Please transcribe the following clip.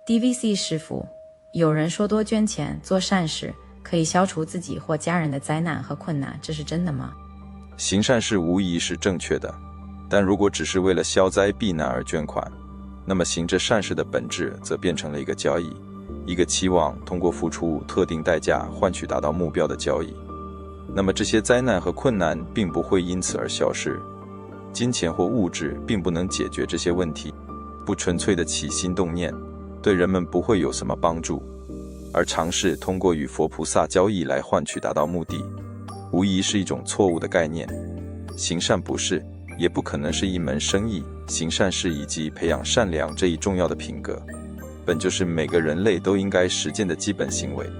DVC 师傅，有人说多捐钱做善事可以消除自己或家人的灾难和困难，这是真的吗？行善事无疑是正确的，但如果只是为了消灾避难而捐款，那么行这善事的本质则变成了一个交易，一个期望通过付出特定代价换取达到目标的交易。那么这些灾难和困难并不会因此而消失，金钱或物质并不能解决这些问题，不纯粹的起心动念对人们不会有什么帮助，而尝试通过与佛菩萨交易来换取达到目的，无疑是一种错误的概念。行善不是，也不可能是一门生意，行善事以及培养善良这一重要的品格，本就是每个人类都应该实践的基本行为。